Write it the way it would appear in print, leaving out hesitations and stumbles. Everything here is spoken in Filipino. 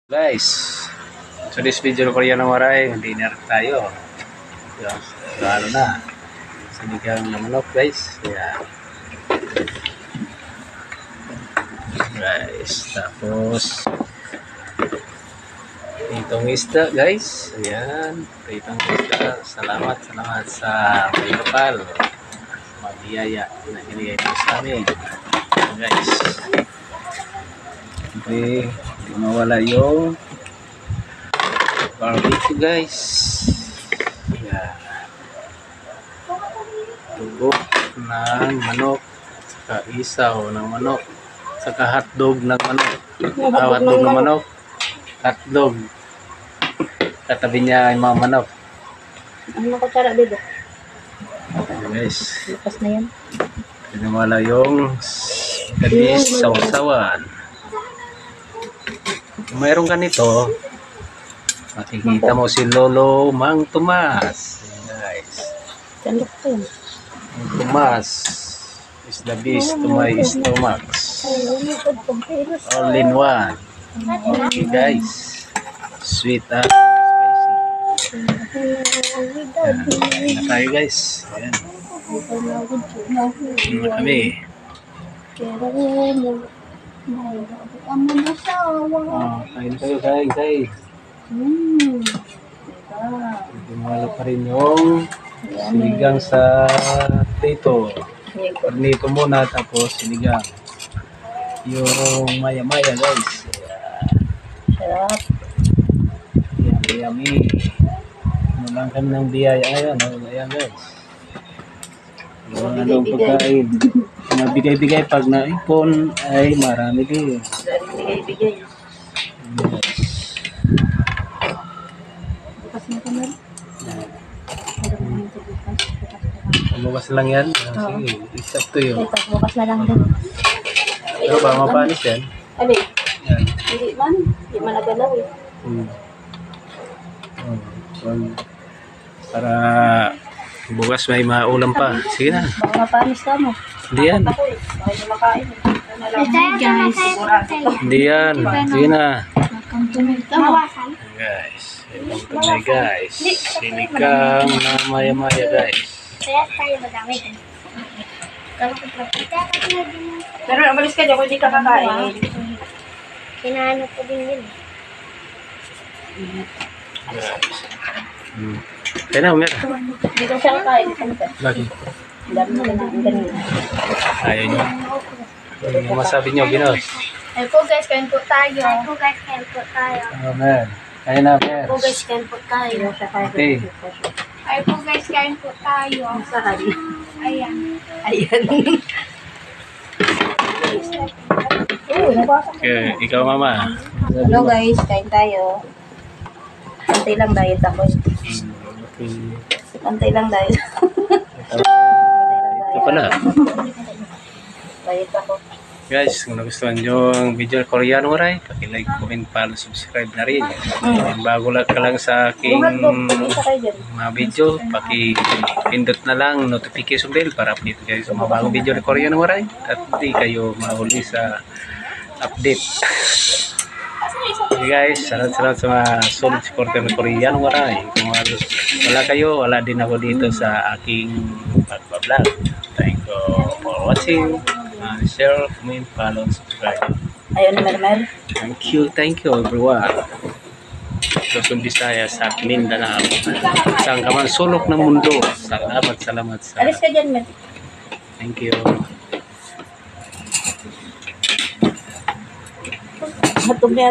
Guys, so this video ko yan ng waray, dinner tayo. Yung, lalo na sinigang na manok guys. Ayan. Guys, tapos itong isda guys. Ayan, itong isda. Salamat sa may kapal. Mabiyaya na hinigay po sa amin. Guys, okay. Hindi mawala yung barbecue guys. Yeah. Tugo ng manok, saka isaw ng manok, saka hotdog ng manok. Hotdog ng manok, hotdog. Katabi niya yung mga manok. Ano ko tsara dito? Guys, Lukas na yan. hindi mawala yung kanis sawasawan. Kung mayroon ka nito, makikita mo si Lolo Mang Tomas. Guys, Sandok ko yun. Mang Tomas is the beast to my stomach. All in one. Okay guys, sweet and spicy. Ayan na tayo guys. Ayan. Ayan na kami. Oh, kain kayo, kain. Dumalo pa rin yung sinigang sa prito. Pernito muna tapos sinigang. Yung maya-maya guys. Sarap. Yummy. Nalang kami ng biyaya ngayon. Ayan guys. Yung anong pagkain. Mabigay-bigay pag naipon ay marami din. Bigay-bigay. Bukas na kamar. Bukas lang yan. Sige, eksakto yun. Bukas na lang din. Pero ba mapanis yan? Ano eh? Yan. Hindi man. Hindi man nagalaw eh. Para bukas may maulam pa. Sige na. Baka mapanis ka mo. Hindi yan. Ako eh. Baka hindi makain. Guys. Hindi yan. Sige na. Mawasan. Guys. Ibang tunay guys. Sinigang na maya-maya guys. Kaya tayo madami. Pero umalis ka dyan kung hindi ka kakain. Kinaano ko din yun. Kaya na, umira. Dito siya kakain. Bakit? Dami na lang ganun. Ayaw nyo. Ano masabi nyo, Ginos? Ay po guys, kain po tayo. Ay po guys, kain po tayo. Oh, man. Kaya na, man. Ay po guys, kain po tayo. Okay. Ay po guys, kain po tayo. Saan? Ayan. Ayan. Okay, ikaw mama. Hello guys, kain tayo. Kantay lang diet ako. Okay. Kantay lang diet. Ito pala. Diet ako. Guys, kung nagustuhan nyo ang video Koreano Waray, paki-like, comment, follow, subscribe na rin. Kung bago lang ka lang sa aking mga video, paki-pindot na lang notification bell para update kayo sa mga bagong video ni Koreano Waray at hindi kayo mahuli sa update. Okay guys, salamat sa mga solid supporter ng Koreano Waray. Kung wala kayo, wala din ako dito sa aking pagbablog. Thank you for watching. Share, comment, follow, subscribe. Ayun na Mermer. Thank you everyone. Luzon, Visayas at Mindanao. Saan ka man sulok ng mundo. Salamat sa... Alis ka dyan, Mer. Thank you. Matog na